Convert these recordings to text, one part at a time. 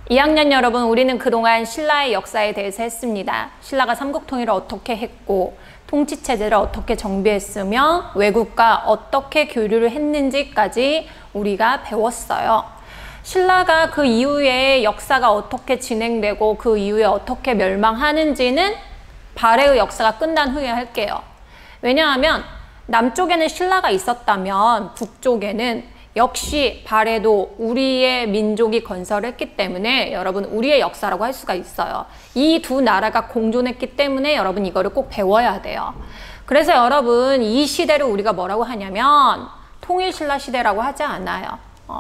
2학년 여러분, 우리는 그동안 신라의 역사에 대해서 했습니다. 신라가 삼국통일을 어떻게 했고 통치체제를 어떻게 정비했으며 외국과 어떻게 교류를 했는지까지 우리가 배웠어요. 신라가 그 이후에 역사가 어떻게 진행되고 그 이후에 어떻게 멸망하는지는 발해의 역사가 끝난 후에 할게요. 왜냐하면 남쪽에는 신라가 있었다면 북쪽에는 역시 발해도 우리의 민족이 건설했기 때문에 여러분 우리의 역사라고 할 수가 있어요. 이 두 나라가 공존했기 때문에 여러분 이거를 꼭 배워야 돼요. 그래서 여러분 이 시대를 우리가 뭐라고 하냐면 통일신라 시대라고 하지 않아요.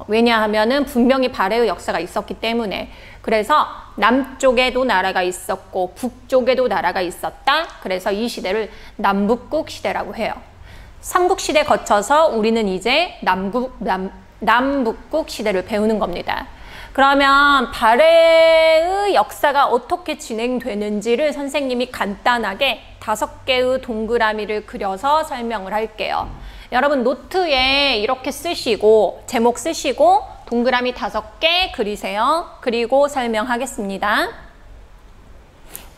왜냐하면은 분명히 발해의 역사가 있었기 때문에. 그래서 남쪽에도 나라가 있었고 북쪽에도 나라가 있었다. 그래서 이 시대를 남북국 시대라고 해요. 삼국시대 거쳐서 우리는 이제 남북국 시대를 배우는 겁니다. 그러면 발해의 역사가 어떻게 진행되는지를 선생님이 간단하게 5개의 동그라미를 그려서 설명을 할게요. 여러분 노트에 이렇게 쓰시고 제목 쓰시고 동그라미 5개 그리세요. 그리고 설명하겠습니다.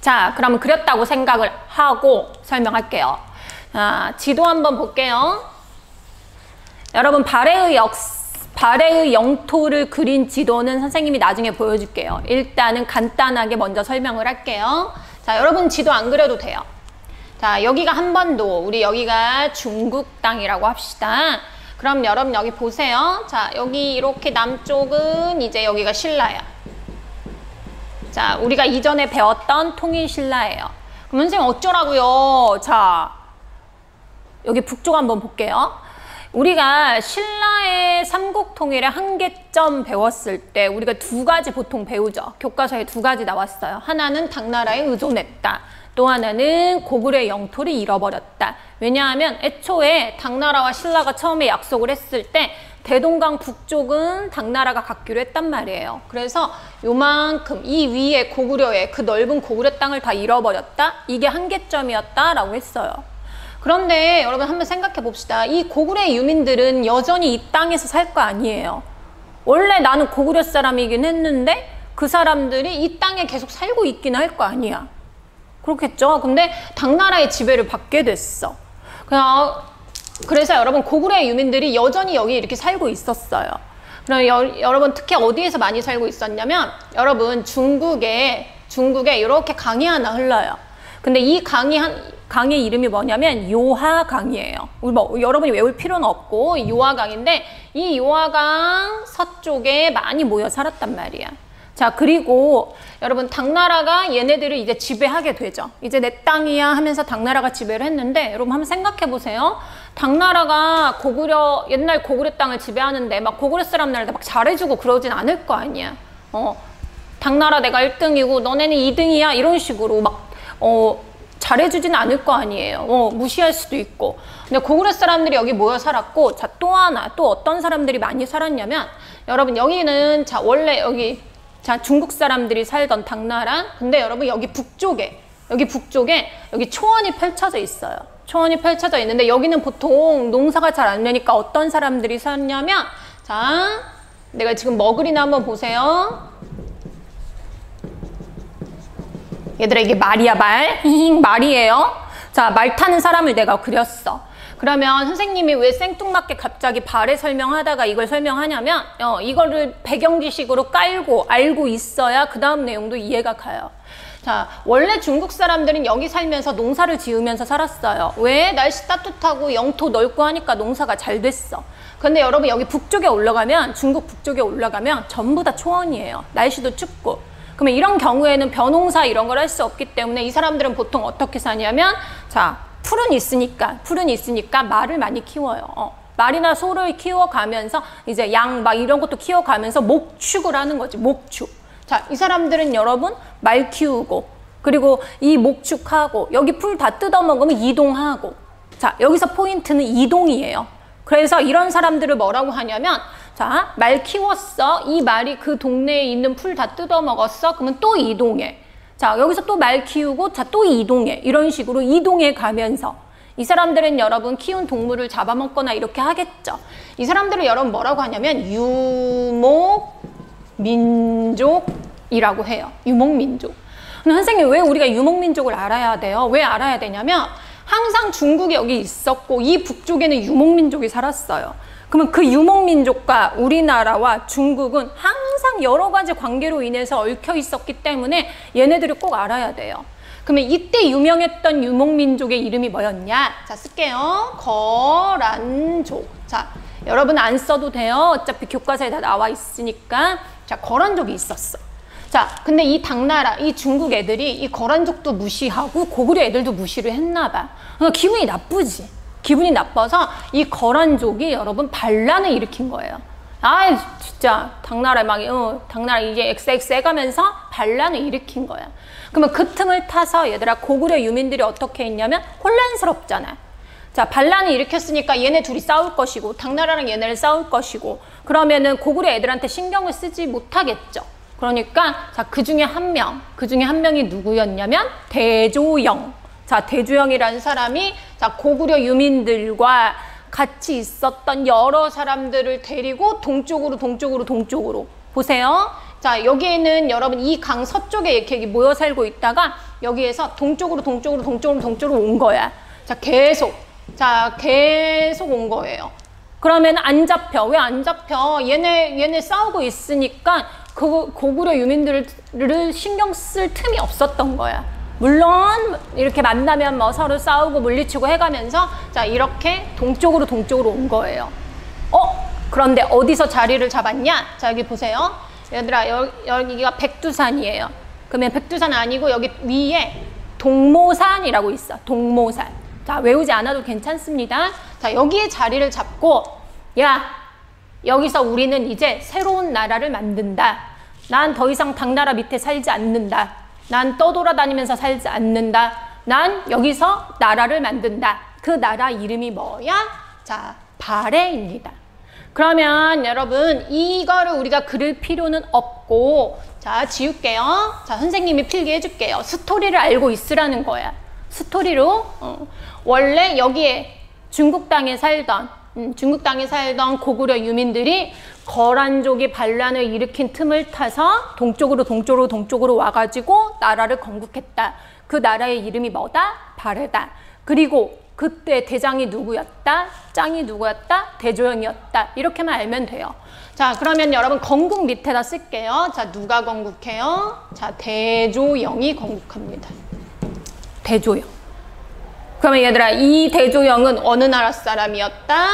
자, 그러면 그렸다고 생각을 하고 설명할게요. 지도 한번 볼게요. 여러분 발해의 영토를 그린 지도는 선생님이 나중에 보여줄게요. 일단은 간단하게 먼저 설명을 할게요. 자, 여러분 지도 안 그려도 돼요. 자, 여기가 한반도, 우리 여기가 중국 땅이라고 합시다. 그럼 여러분 여기 보세요. 자, 여기 이렇게 남쪽은 이제 여기가 신라야. 자, 우리가 이전에 배웠던 통일신라예요. 그럼 선생님 어쩌라고요? 자, 여기 북쪽 한번 볼게요. 우리가 신라의 삼국통일의 한계점 배웠을 때 우리가 2가지 보통 배우죠. 교과서에 2가지 나왔어요. 하나는 당나라에 의존했다. 또 하나는 고구려의 영토를 잃어버렸다. 왜냐하면 애초에 당나라와 신라가 처음에 약속을 했을 때 대동강 북쪽은 당나라가 갖기로 했단 말이에요. 그래서 요만큼 이 위에 고구려의 그 넓은 고구려 땅을 다 잃어버렸다. 이게 한계점이었다라고 했어요. 그런데 여러분 한번 생각해 봅시다. 이 고구려의 유민들은 여전히 이 땅에서 살 거 아니에요. 원래 나는 고구려 사람이긴 했는데 그 사람들이 이 땅에 계속 살고 있긴 할 거 아니야. 그렇겠죠? 근데 당나라의 지배를 받게 됐어. 그래서 여러분 고구려의 유민들이 여전히 여기 이렇게 살고 있었어요. 그럼 여러분 특히 어디에서 많이 살고 있었냐면 여러분 중국에 이렇게 강이 하나 흘러요. 근데 이 강의 이름이 뭐냐면 요하강이에요. 여러분이 외울 필요는 없고 요하강인데 이 요하강 서쪽에 많이 모여 살았단 말이야. 자, 그리고 여러분 당나라가 얘네들을 이제 지배하게 되죠. 이제 내 땅이야 하면서 당나라가 지배를 했는데 여러분 한번 생각해 보세요. 당나라가 옛날 고구려 땅을 지배하는데 막 고구려 사람들한테 막 잘해주고 그러진 않을 거 아니야. 당나라 내가 1등이고 너네는 2등이야 이런 식으로 막 잘해주진 않을 거 아니에요. 무시할 수도 있고. 근데 고구려 사람들이 여기 모여 살았고, 자, 또 하나, 또 어떤 사람들이 많이 살았냐면, 여러분, 여기는, 자, 원래 여기, 자, 중국 사람들이 살던 당나라. 근데 여러분, 여기 북쪽에 여기 초원이 펼쳐져 있어요. 초원이 펼쳐져 있는데, 여기는 보통 농사가 잘 안 되니까 어떤 사람들이 살냐면, 자, 내가 지금 머그리나 한번 보세요. 얘들아 이게 말이야 말. 말이에요. 자, 말 타는 사람을 내가 그렸어. 그러면 선생님이 왜 생뚱맞게 갑자기 발해 설명하다가 이걸 설명하냐면 이거를 배경 지식으로 깔고 알고 있어야 그 다음 내용도 이해가 가요. 자, 원래 중국 사람들은 여기 살면서 농사를 지으면서 살았어요. 왜? 날씨 따뜻하고 영토 넓고 하니까 농사가 잘 됐어. 근데 여러분 여기 북쪽에 올라가면 중국 북쪽에 올라가면 전부 다 초원이에요. 날씨도 춥고. 그러면 이런 경우에는 벼농사 이런 걸 할 수 없기 때문에 이 사람들은 보통 어떻게 사냐면 자, 풀은 있으니까 말을 많이 키워요. 말이나 소를 키워가면서 이제 양 막 이런 것도 키워가면서 목축을 하는 거지. 목축. 자, 이 사람들은 여러분 말 키우고 그리고 이 목축하고 여기 풀 다 뜯어먹으면 이동하고. 자, 여기서 포인트는 이동이에요. 그래서 이런 사람들을 뭐라고 하냐면 자, 말 키웠어. 이 말이 그 동네에 있는 풀 다 뜯어먹었어. 그러면 또 이동해. 자, 여기서 또 말 키우고 자, 또 이동해. 이런 식으로 이동해 가면서 이 사람들은 여러분 키운 동물을 잡아먹거나 이렇게 하겠죠. 이 사람들을 여러분 뭐라고 하냐면 유목 민족 유목민족이라고 해요. 유목민족. 근데 선생님 왜 우리가 유목민족을 알아야 돼요? 왜 알아야 되냐면 항상 중국이 여기 있었고 이 북쪽에는 유목민족이 살았어요. 그러면 그 유목민족과 우리나라와 중국은 항상 여러 가지 관계로 인해서 얽혀 있었기 때문에 얘네들을 꼭 알아야 돼요. 그러면 이때 유명했던 유목민족의 이름이 뭐였냐? 자, 쓸게요. 거란족. 자, 여러분 안 써도 돼요. 어차피 교과서에 다 나와 있으니까. 자, 거란족이 있었어. 자, 근데 이 당나라, 이 중국 애들이 이 거란족도 무시하고 고구려 애들도 무시를 했나 봐. 그러니까 기분이 나쁘지. 기분이 나빠서 이 거란족이 여러분 반란을 일으킨 거예요. 아, 진짜 당나라 당나라 이제 XX 해가면서 반란을 일으킨 거야. 그러면 그 틈을 타서 얘들아 고구려 유민들이 어떻게 했냐면 혼란스럽잖아. 자, 반란을 일으켰으니까 얘네 둘이 싸울 것이고 당나라랑 얘네를 싸울 것이고 그러면은 고구려 애들한테 신경을 쓰지 못하겠죠. 그러니까 자, 그 중에 한 명이 누구였냐면 대조영. 자, 대조영이라는 사람이 자, 고구려 유민들과 같이 있었던 여러 사람들을 데리고 동쪽으로 보세요. 자, 여기에는 여러분 이 강 서쪽에 이렇게 모여 살고 있다가 여기에서 동쪽으로 온 거야. 자, 계속 온 거예요. 그러면 안 잡혀. 왜 안 잡혀? 얘네 싸우고 있으니까 그 고구려 유민들을 신경 쓸 틈이 없었던 거야. 물론 이렇게 만나면 뭐 서로 싸우고 물리치고 해가면서 자, 이렇게 동쪽으로 온 거예요. 그런데 어디서 자리를 잡았냐? 자, 여기 보세요. 얘들아, 여기가 백두산이에요. 그러면 백두산 아니고 여기 위에 동모산이라고 있어. 동모산. 자, 외우지 않아도 괜찮습니다. 자, 여기에 자리를 잡고 야, 여기서 우리는 이제 새로운 나라를 만든다. 난 더 이상 당나라 밑에 살지 않는다. 난 떠돌아다니면서 살지 않는다. 난 여기서 나라를 만든다. 그 나라 이름이 뭐야? 자, 발해입니다. 그러면 여러분 이거를 우리가 그릴 필요는 없고 자, 지울게요. 자, 선생님이 필기해 줄게요. 스토리를 알고 있으라는 거야. 스토리로 원래 여기에 중국 땅에 살던 고구려 유민들이 거란족이 반란을 일으킨 틈을 타서 동쪽으로 와가지고 나라를 건국했다. 그 나라의 이름이 뭐다? 발해다. 그리고 그때 대장이 누구였다? 짱이 누구였다? 대조영이었다. 이렇게만 알면 돼요. 자, 그러면 여러분 건국 밑에다 쓸게요. 자, 누가 건국해요? 자, 대조영이 건국합니다. 대조영. 그러면 얘들아, 이 대조영은 어느 나라 사람이었다?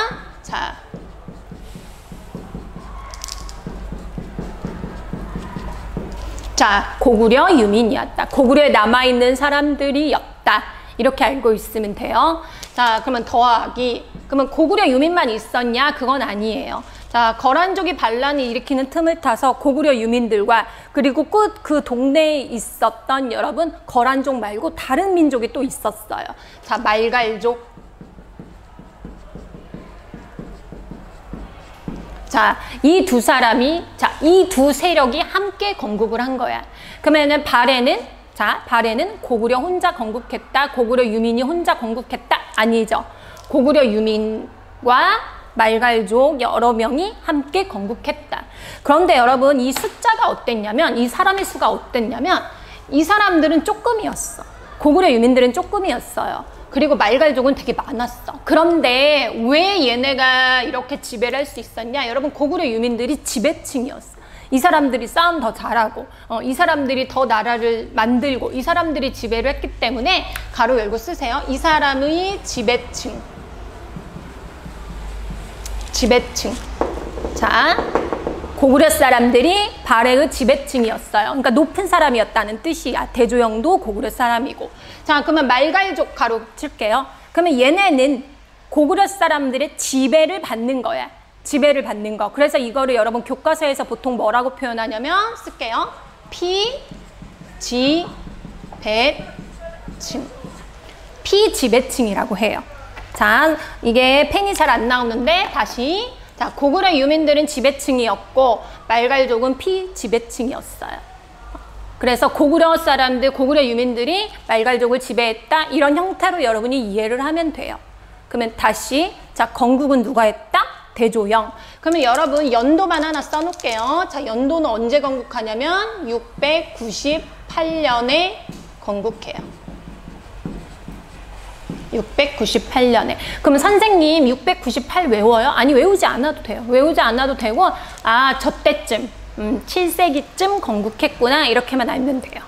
자, 고구려 유민이었다. 고구려에 남아있는 사람들이었다. 이렇게 알고 있으면 돼요. 자, 그러면 더하기. 그러면 고구려 유민만 있었냐? 그건 아니에요. 자, 거란족이 반란을 일으키는 틈을 타서 고구려 유민들과 그리고 그 동네에 있었던 여러분 거란족 말고 다른 민족이 또 있었어요. 자, 말갈족. 자, 이 두 사람이, 자, 이 두 세력이 함께 건국을 한 거야. 그러면은 발해는 고구려 혼자 건국했다. 고구려 유민이 혼자 건국했다. 아니죠. 고구려 유민과 말갈족 여러 명이 함께 건국했다. 그런데 여러분 이 숫자가 어땠냐면 이 사람의 수가 어땠냐면 이 사람들은 조금이었어. 고구려 유민들은 조금이었어요. 그리고 말갈족은 되게 많았어. 그런데 왜 얘네가 이렇게 지배를 할 수 있었냐? 여러분 고구려 유민들이 지배층이었어. 이 사람들이 싸움 더 잘하고 이 사람들이 더 나라를 만들고 이 사람들이 지배를 했기 때문에 가로 열고 쓰세요. 이 사람의 지배층. 자, 고구려 사람들이 발해의 지배층이었어요. 그러니까 높은 사람이었다는 뜻이야. 대조영도 고구려 사람이고. 자, 그러면 말갈족 가로 칠게요. 그러면 얘네는 고구려 사람들의 지배를 받는 거야. 지배를 받는 거. 그래서 이거를 여러분 교과서에서 보통 뭐라고 표현하냐면 쓸게요. 피지배층. 피지배층이라고 해요. 자, 이게 펜이 잘 안 나오는데 다시. 자, 고구려 유민들은 지배층이었고 말갈족은 피지배층이었어요. 그래서 고구려 사람들, 고구려 유민들이 말갈족을 지배했다. 이런 형태로 여러분이 이해를 하면 돼요. 그러면 다시 자, 건국은 누가 했다? 대조영. 그러면 여러분 연도만 하나 써놓을게요. 자, 연도는 언제 건국하냐면 698년에 건국해요. 698년에. 그러면 선생님 698 외워요? 아니, 외우지 않아도 돼요. 외우지 않아도 되고, 아, 저 때쯤 7세기쯤 건국했구나, 이렇게만 알면 돼요.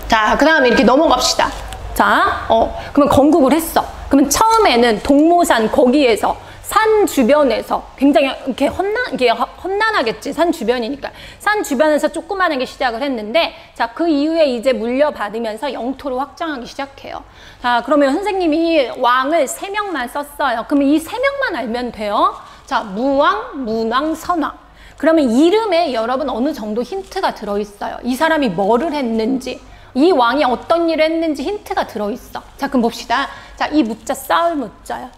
자, 그 다음에 이렇게 넘어갑시다. 자, 그러면 건국을 했어. 그러면 처음에는 동모산 거기에서 산 주변에서 굉장히 이렇게 험난하겠지. 산 주변이니까. 산 주변에서 조그만하게 시작을 했는데, 자, 그 이후에 이제 물려받으면서 영토를 확장하기 시작해요. 자, 그러면 선생님이 왕을 3명만 썼어요. 그러면 이 3명만 알면 돼요. 자, 무왕, 문왕, 선왕. 그러면 이름에 여러분 어느 정도 힌트가 들어있어요. 이 사람이 뭐를 했는지, 이 왕이 어떤 일을 했는지 힌트가 들어있어. 자, 그럼 봅시다. 자, 이 무자 싸울 무자야.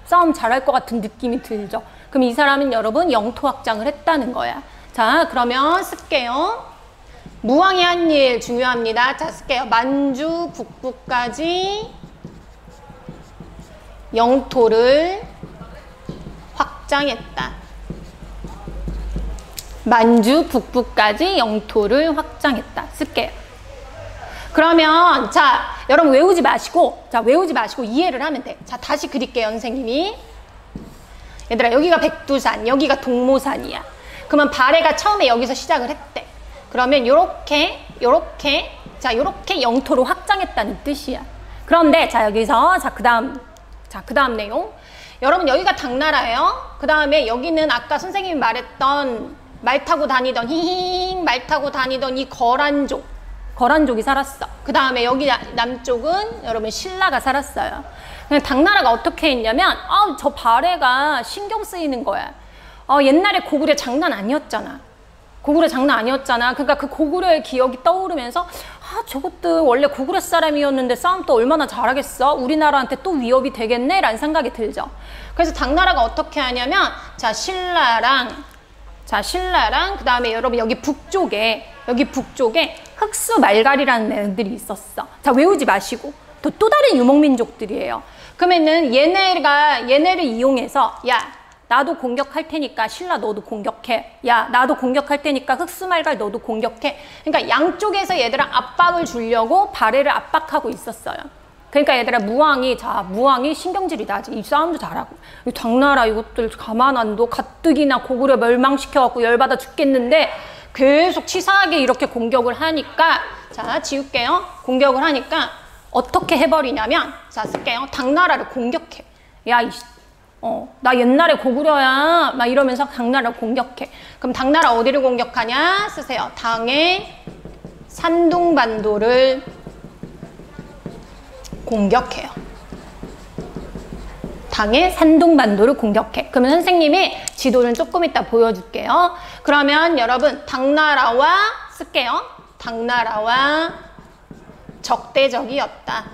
싸움 잘할 것 같은 느낌이 들죠. 그럼 이 사람은 여러분 영토 확장을 했다는 거야. 자, 그러면 쓸게요. 무왕이 한 일 중요합니다. 자, 쓸게요. 만주 북부까지 영토를 확장했다. 만주 북부까지 영토를 확장했다. 쓸게요. 그러면 자, 여러분 외우지 마시고, 자, 외우지 마시고 이해를 하면 돼. 자, 다시 그릴게요, 선생님이. 얘들아, 여기가 백두산, 여기가 동모산이야. 그러면 발해가 처음에 여기서 시작을 했대. 그러면 요렇게 자, 요렇게 영토를 확장했다는 뜻이야. 그런데 자, 여기서 그 다음 내용. 여러분, 여기가 당나라예요. 그 다음에 여기는 아까 선생님이 말했던 말 타고 다니던 말 타고 다니던 이 거란족이 살았어. 그 다음에 여기 남쪽은 여러분 신라가 살았어요. 당나라가 어떻게 했냐면, 저 발해가 신경 쓰이는 거야. 옛날에 고구려 장난 아니었잖아. 그러니까 그 고구려의 기억이 떠오르면서, 저것도 원래 고구려 사람이었는데 싸움 또 얼마나 잘하겠어? 우리나라한테 또 위협이 되겠네? 라는 생각이 들죠. 그래서 당나라가 어떻게 하냐면, 자, 신라랑 그 다음에 여러분 여기 북쪽에 흑수 말갈이라는 애들이 있었어. 자, 외우지 마시고. 또 다른 유목민족들이에요. 그러면은 얘네를 이용해서, 야, 나도 공격할 테니까 신라 너도 공격해. 야, 나도 공격할 테니까 흑수 말갈 너도 공격해. 그러니까 양쪽에서 얘들아 압박을 주려고 발해를 압박하고 있었어요. 그러니까 얘들아, 무왕이 신경질이 나지. 이 싸움도 잘하고. 이 당나라 이것들 가만 안 둬. 가뜩이나 고구려 멸망시켜갖고 열받아 죽겠는데 계속 치사하게 이렇게 공격을 하니까, 자, 지울게요. 공격을 하니까 어떻게 해버리냐면, 자, 쓸게요. 당나라를 공격해. 야, 나 옛날에 고구려야. 막 이러면서 당나라를 공격해. 그럼 당나라 어디를 공격하냐? 쓰세요. 당의 산둥반도를 공격해요. 당의 산둥반도를 공격해. 그러면 선생님이 지도를 조금 이따 보여줄게요. 그러면 여러분, 당나라와 쓸게요. 당나라와 적대적이었다.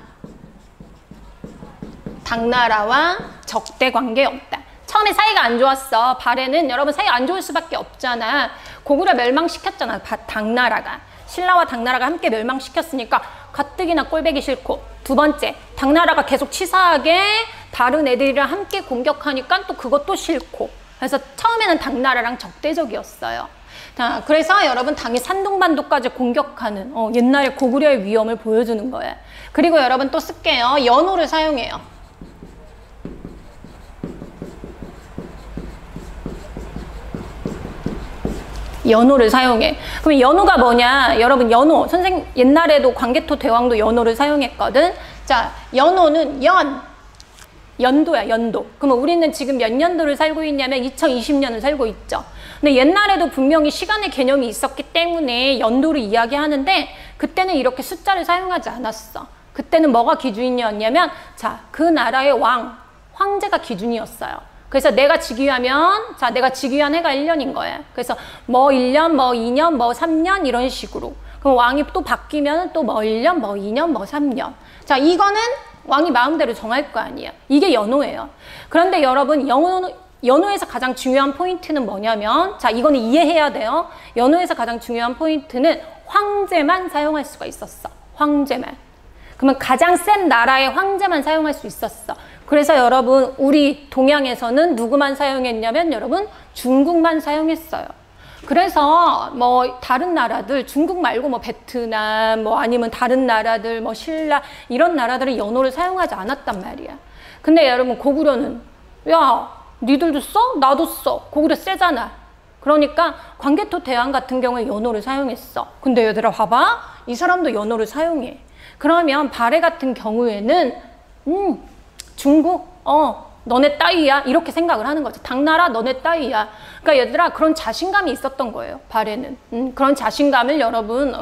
당나라와 적대 관계였다. 처음에 사이가 안 좋았어. 발해는 여러분 사이가 안 좋을 수밖에 없잖아. 고구려 멸망시켰잖아. 당나라가. 신라와 당나라가 함께 멸망시켰으니까 가뜩이나 꼴배기 싫고, 두 번째, 당나라가 계속 치사하게 다른 애들이랑 함께 공격하니까 또 그것도 싫고, 그래서 처음에는 당나라랑 적대적이었어요. 자, 그래서 여러분 당이 산둥반도까지 공격하는 옛날에 고구려의 위험을 보여주는 거예요. 그리고 여러분 또 쓸게요. 연호를 사용해요. 연호를 사용해. 그럼 연호가 뭐냐? 여러분, 연호. 선생님 옛날에도 광개토 대왕도 연호를 사용했거든. 자, 연호는 연도야, 연도. 그러면 우리는 지금 몇 년도를 살고 있냐면 2020년을 살고 있죠. 근데 옛날에도 분명히 시간의 개념이 있었기 때문에 연도를 이야기하는데, 그때는 이렇게 숫자를 사용하지 않았어. 그때는 뭐가 기준이었냐면, 자, 그 나라의 황제가 기준이었어요. 그래서 내가 즉위하면, 자, 내가 즉위한 해가 1년인 거야. 그래서 뭐 1년, 뭐 2년, 뭐 3년 이런 식으로. 그럼 왕이 또 바뀌면 또 뭐 1년, 뭐 2년, 뭐 3년. 자, 이거는 왕이 마음대로 정할 거 아니야. 이게 연호예요. 그런데 여러분, 연호에서 가장 중요한 포인트는 뭐냐면, 자, 이거는 이해해야 돼요. 연호에서 가장 중요한 포인트는 황제만 사용할 수가 있었어. 황제만. 그러면 가장 센 나라의 황제만 사용할 수 있었어. 그래서 여러분 우리 동양에서는 누구만 사용했냐면 여러분 중국만 사용했어요. 그래서 뭐 다른 나라들 중국 말고 뭐 베트남 뭐 아니면 다른 나라들 뭐 신라 이런 나라들은 연호를 사용하지 않았단 말이야. 근데 여러분 고구려는 야 니들도 써? 나도 써. 고구려 세잖아. 그러니까 광개토 대왕 같은 경우에 연호를 사용했어. 근데 얘들아 봐봐. 이 사람도 연호를 사용해. 그러면 발해 같은 경우에는 중국 너네 따위야 이렇게 생각을 하는 거죠. 당나라 너네 따위야. 그러니까 얘들아 그런 자신감이 있었던 거예요. 발해는 그런 자신감을 여러분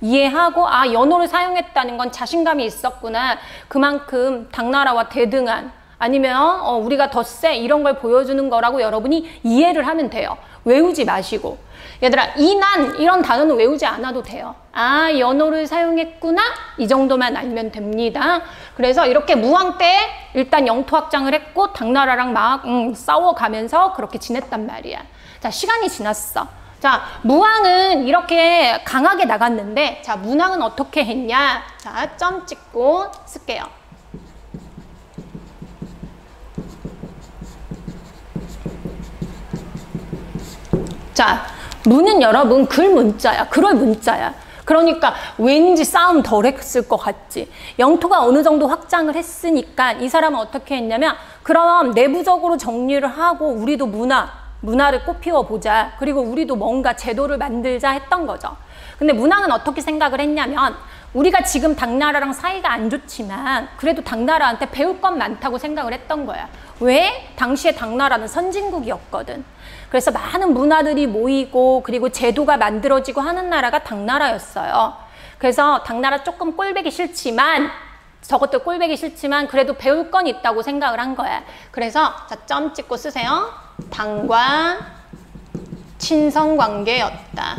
이해하고 아 연호를 사용했다는 건 자신감이 있었구나. 그만큼 당나라와 대등한 아니면 우리가 더 세 이런 걸 보여주는 거라고 여러분이 이해를 하면 돼요. 외우지 마시고 얘들아 이난 이런 단어는 외우지 않아도 돼요. 아 연호를 사용했구나 이 정도만 알면 됩니다. 그래서 이렇게 무왕 때 일단 영토 확장을 했고 당나라랑 막 싸워가면서 그렇게 지냈단 말이야. 자 시간이 지났어. 자 무왕은 이렇게 강하게 나갔는데 자 문왕은 어떻게 했냐. 자 점 찍고 쓸게요. 자, 문은 여러분 글 문자야. 그럴 문자야. 그러니까 왠지 싸움 덜 했을 것 같지. 영토가 어느 정도 확장을 했으니까 이 사람은 어떻게 했냐면 그럼 내부적으로 정리를 하고 우리도 문화를 꽃피워 보자. 그리고 우리도 뭔가 제도를 만들자 했던 거죠. 근데 문왕은 어떻게 생각을 했냐면 우리가 지금 당나라랑 사이가 안 좋지만 그래도 당나라한테 배울 건 많다고 생각을 했던 거야. 왜? 당시에 당나라는 선진국이었거든. 그래서 많은 문화들이 모이고 그리고 제도가 만들어지고 하는 나라가 당나라였어요. 그래서 당나라 조금 꼴보기 싫지만 저것도 꼴보기 싫지만 그래도 배울 건 있다고 생각을 한 거야. 그래서 자, 점 찍고 쓰세요. 당과 친선관계였다.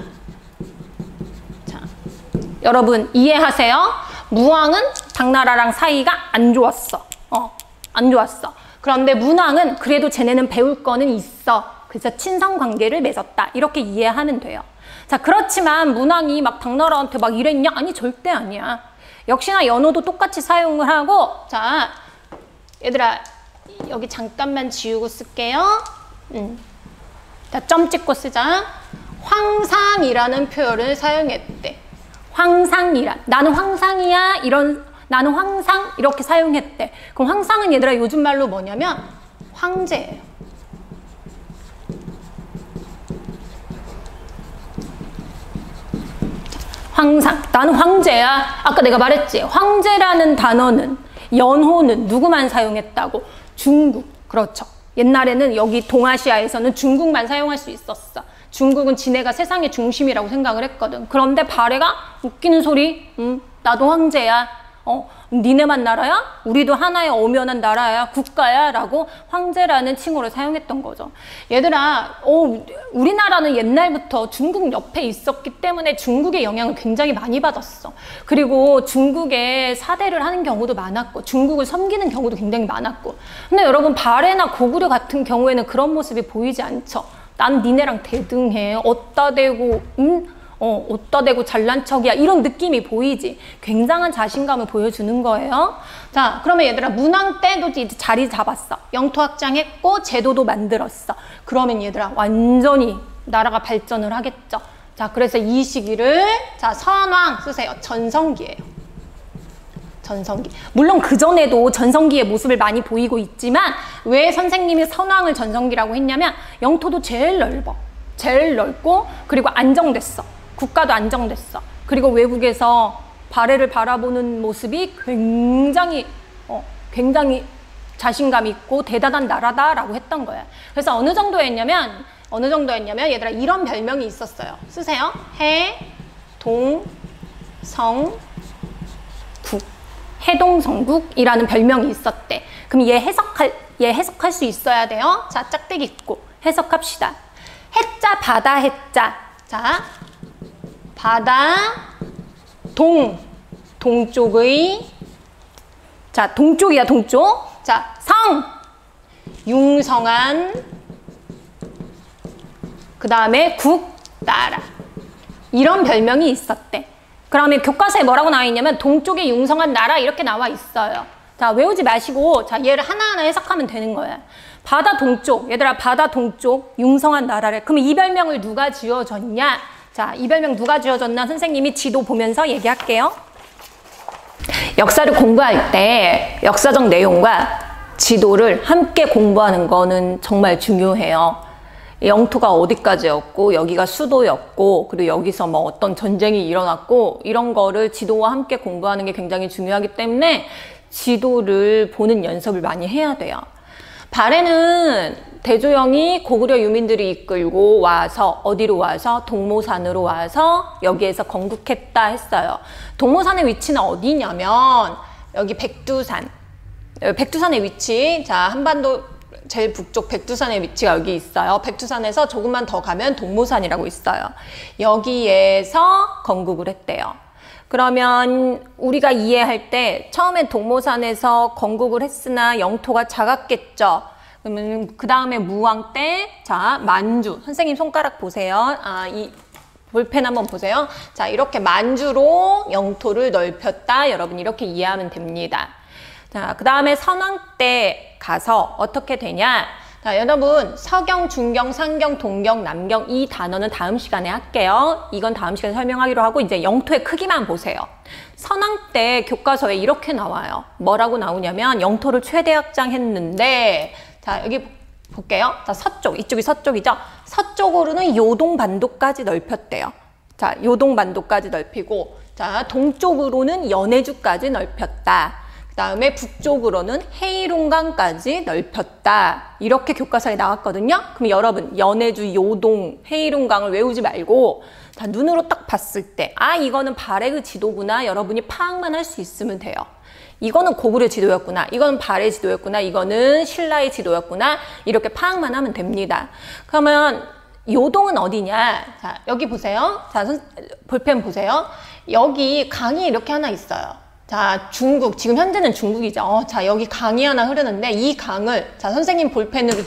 자, 여러분 이해하세요? 무왕은 당나라랑 사이가 안 좋았어. 안 좋았어. 그런데 문왕은 그래도 쟤네는 배울 거는 있어. 그래서 친선관계를 맺었다. 이렇게 이해하면 돼요. 자, 그렇지만 문왕이 막 당나라한테 막 이랬냐? 아니, 절대 아니야. 역시나 연호도 똑같이 사용을 하고, 자, 얘들아, 여기 잠깐만 지우고 쓸게요. 자, 점 찍고 쓰자. 황상이라는 표현을 사용했대. 황상이란. 나는 황상이야. 나는 황상. 이렇게 사용했대. 그럼 황상은 얘들아, 요즘 말로 뭐냐면, 황제예요. 황상, 나는 황제야. 아까 내가 말했지. 황제라는 단어는 연호는 누구만 사용했다고? 중국. 그렇죠. 옛날에는 여기 동아시아에서는 중국만 사용할 수 있었어. 중국은 지네가 세상의 중심이라고 생각을 했거든. 그런데 발해가 웃기는 소리. 나도 황제야. 니네만 나라야? 우리도 하나의 엄연한 나라야, 국가야 라고 황제라는 칭호를 사용했던 거죠. 얘들아, 우리나라는 옛날부터 중국 옆에 있었기 때문에 중국의 영향을 굉장히 많이 받았어. 그리고 중국에 사대를 하는 경우도 많았고 중국을 섬기는 경우도 굉장히 많았고. 근데 여러분 발해나 고구려 같은 경우에는 그런 모습이 보이지 않죠. 난 니네랑 대등해. 어따 대고 어따 대고 잘난 척이야. 이런 느낌이 보이지. 굉장한 자신감을 보여주는 거예요. 자, 그러면 얘들아 문왕 때도 이제 자리 잡았어. 영토 확장했고 제도도 만들었어. 그러면 얘들아 완전히 나라가 발전을 하겠죠. 자, 그래서 이 시기를 자 선왕 쓰세요. 전성기예요. 전성기. 물론 그전에도 전성기의 모습을 많이 보이고 있지만 왜 선생님이 선왕을 전성기라고 했냐면 영토도 제일 넓어. 제일 넓고 그리고 안정됐어. 국가도 안정됐어. 그리고 외국에서 발해를 바라보는 모습이 굉장히 자신감 있고 대단한 나라다라고 했던 거야. 그래서 어느 정도였냐면 얘들아 이런 별명이 있었어요. 쓰세요. 해, 동, 성, 국. 해동성국이라는 별명이 있었대. 그럼 얘 해석할 수 있어야 돼요. 자, 짝대기 있고 해석합시다. 해자, 바다, 해자. 자, 바다, 동쪽의, 자, 동쪽이야, 동쪽. 자, 성, 융성한, 그 다음에 국, 나라. 이런 별명이 있었대. 그러면 교과서에 뭐라고 나와 있냐면 동쪽에 융성한 나라 이렇게 나와 있어요. 자, 외우지 마시고 자, 얘를 하나하나 해석하면 되는 거예요. 바다 동쪽, 얘들아 바다 동쪽 융성한 나라래. 그럼 이 별명을 누가 지어줬냐? 자, 이 별명 누가 지어줬나 선생님이 지도 보면서 얘기할게요. 역사를 공부할 때 역사적 내용과 지도를 함께 공부하는 거는 정말 중요해요. 영토가 어디까지였고 여기가 수도였고 그리고 여기서 뭐 어떤 전쟁이 일어났고 이런 거를 지도와 함께 공부하는 게 굉장히 중요하기 때문에 지도를 보는 연습을 많이 해야 돼요. 발해는 대조영이 고구려 유민들이 이끌고 와서 어디로 와서 동모산으로 와서 여기에서 건국했다 했어요. 동모산의 위치는 어디냐면 여기 백두산. 백두산의 위치, 자 한반도 제일 북쪽 백두산의 위치가 여기 있어요. 백두산에서 조금만 더 가면 동모산이라고 있어요. 여기에서 건국을 했대요. 그러면 우리가 이해할 때 처음엔 동모산에서 건국을 했으나 영토가 작았겠죠. 그러면 그 다음에 무왕 때, 자 만주, 선생님 손가락 보세요. 이 볼펜 한번 보세요. 자 이렇게 만주로 영토를 넓혔다. 여러분 이렇게 이해하면 됩니다. 자, 그 다음에 선왕 때 가서 어떻게 되냐? 자, 여러분 서경, 중경, 상경, 동경, 남경 이 단어는 다음 시간에 할게요. 이건 다음 시간에 설명하기로 하고 이제 영토의 크기만 보세요. 선왕 때 교과서에 이렇게 나와요. 뭐라고 나오냐면 영토를 최대 확장했는데 자, 여기 볼게요. 자, 서쪽, 이쪽이 서쪽이죠? 서쪽으로는 요동반도까지 넓혔대요. 자, 요동반도까지 넓히고 자, 동쪽으로는 연해주까지 넓혔다. 그 다음에 북쪽으로는 헤이룽강까지 넓혔다. 이렇게 교과서에 나왔거든요. 그럼 여러분 연해주, 요동, 헤이룽강을 외우지 말고 다 눈으로 딱 봤을 때 이거는 발해의 지도구나. 여러분이 파악만 할 수 있으면 돼요. 이거는 고구려 지도였구나. 이거는 발해 지도였구나. 이거는 신라의 지도였구나. 이렇게 파악만 하면 됩니다. 그러면 요동은 어디냐? 자, 여기 보세요. 자, 볼펜 보세요. 여기 강이 이렇게 하나 있어요. 자, 중국, 지금 현재는 중국이죠. 자, 여기 강이 하나 흐르는데 이 강을, 자, 선생님 볼펜으로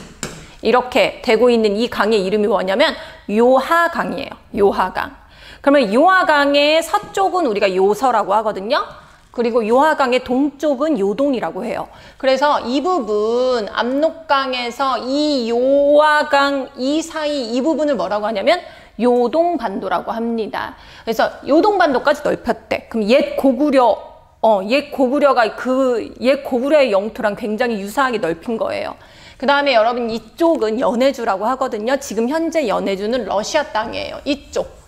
이렇게 대고 있는 이 강의 이름이 뭐냐면 요하강이에요. 요하강. 그러면 요하강의 서쪽은 우리가 요서라고 하거든요. 그리고 요하강의 동쪽은 요동이라고 해요. 그래서 이 부분, 압록강에서 이 요하강 이 사이 이 부분을 뭐라고 하냐면 요동반도라고 합니다. 그래서 요동반도까지 넓혔대. 그럼 옛 고구려가 옛 고구려의 영토랑 굉장히 유사하게 넓힌 거예요. 그 다음에 여러분 이쪽은 연해주라고 하거든요. 지금 현재 연해주는 러시아 땅이에요. 이쪽.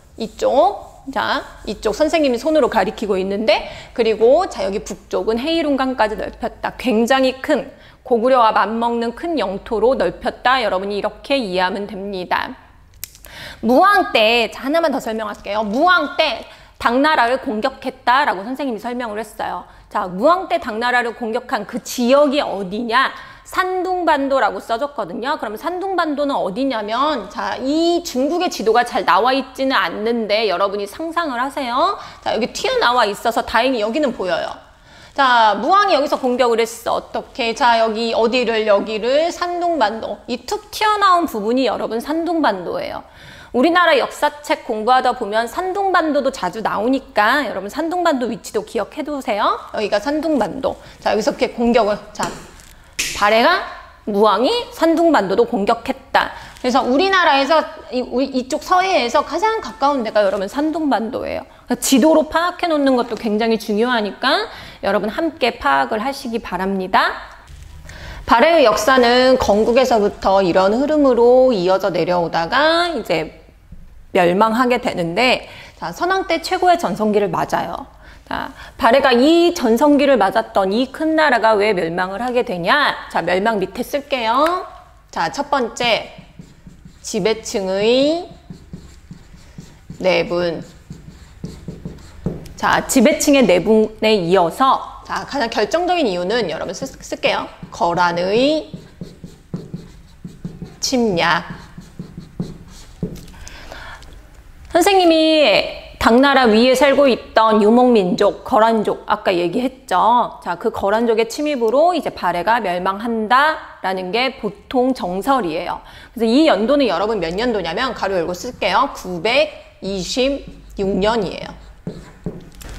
자, 이쪽 선생님이 손으로 가리키고 있는데 그리고 자 여기 북쪽은 헤이룽강까지 넓혔다. 굉장히 큰 고구려와 맞먹는 큰 영토로 넓혔다. 여러분이 이렇게 이해하면 됩니다. 무왕 때 자, 하나만 더 설명할게요. 무왕 때 당나라를 공격했다라고 선생님이 설명을 했어요. 자, 무왕 때 당나라를 공격한 그 지역이 어디냐? 산둥반도라고 써졌거든요. 그럼 산둥반도는 어디냐면 자, 이 중국의 지도가 잘 나와 있지는 않는데 여러분이 상상을 하세요. 자, 여기 튀어나와 있어서 다행히 여기는 보여요. 자, 무왕이 여기서 공격을 했어. 어떻게? 자, 여기를 산둥반도. 이 툭 튀어나온 부분이 여러분 산둥반도예요. 우리나라 역사책 공부하다 보면 산둥반도도 자주 나오니까 여러분 산둥반도 위치도 기억해 두세요. 여기가 산둥반도. 자, 여기서 이렇게 공격을, 자, 발해가 무왕이 산둥반도도 공격했다. 그래서 우리나라에서 이쪽 서해에서 가장 가까운 데가 여러분 산둥반도예요. 지도로 파악해 놓는 것도 굉장히 중요하니까 여러분 함께 파악을 하시기 바랍니다. 발해의 역사는 건국에서부터 이런 흐름으로 이어져 내려오다가 이제 멸망하게 되는데 자, 선왕 때 최고의 전성기를 맞아요. 자, 발해가 이 전성기를 맞았던 이 큰 나라가 왜 멸망을 하게 되냐? 자, 멸망 밑에 쓸게요. 자, 첫 번째 지배층의 내분. 자, 지배층의 내분에 이어서 자, 가장 결정적인 이유는 여러분 쓸게요. 거란의 침략. 선생님이 당나라 위에 살고 있던 유목민족, 거란족 아까 얘기했죠. 자, 그 거란족의 침입으로 이제 발해가 멸망한다라는 게 보통 정설이에요. 그래서 이 연도는 여러분 몇 년도냐면 가로 열고 쓸게요. 926년이에요.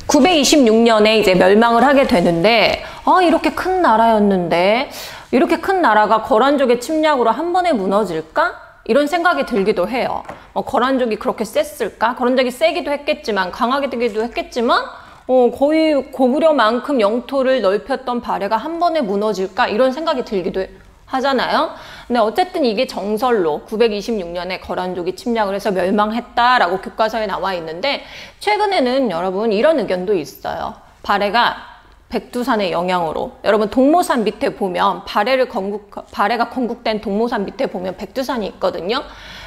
926년에 이제 멸망을 하게 되는데, 이렇게 큰 나라였는데, 이렇게 큰 나라가 거란족의 침략으로 한 번에 무너질까? 이런 생각이 들기도 해요. 거란족이 그렇게 셌을까? 거란족이 세기도 했겠지만, 강하게 되기도 했겠지만, 거의 고구려만큼 영토를 넓혔던 발해가 한 번에 무너질까? 이런 생각이 들기도 하잖아요. 근데 어쨌든 이게 정설로 926년에 거란족이 침략을 해서 멸망했다라고 교과서에 나와 있는데, 최근에는 여러분 이런 의견도 있어요. 발해가 백두산의 영향으로, 여러분 동모산 밑에 보면 발해가 건국된 동모산 밑에 보면 백두산이 있거든요.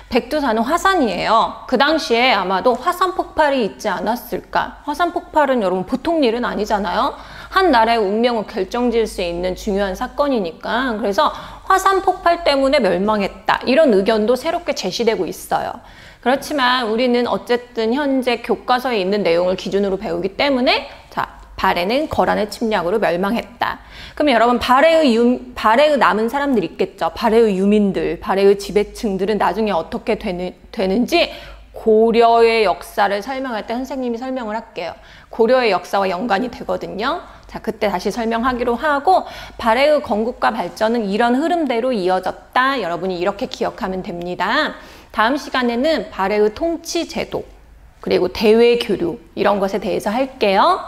백두산은 화산이에요. 그 당시에 아마도 화산 폭발이 있지 않았을까. 화산 폭발은 여러분 보통 일은 아니잖아요. 한 나라의 운명을 결정지을 수 있는 중요한 사건이니까. 그래서 화산 폭발 때문에 멸망했다, 이런 의견도 새롭게 제시되고 있어요. 그렇지만 우리는 어쨌든 현재 교과서에 있는 내용을 기준으로 배우기 때문에, 자, 발해는 거란의 침략으로 멸망했다. 그러면 여러분 발해의 남은 사람들 있겠죠. 발해의 유민들, 발해의 지배층들은 나중에 어떻게 되는지 고려의 역사를 설명할 때 선생님이 설명을 할게요. 고려의 역사와 연관이 되거든요. 자, 그때 다시 설명하기로 하고, 발해의 건국과 발전은 이런 흐름대로 이어졌다. 여러분이 이렇게 기억하면 됩니다. 다음 시간에는 발해의 통치 제도, 그리고 대외 교류, 이런 것에 대해서 할게요.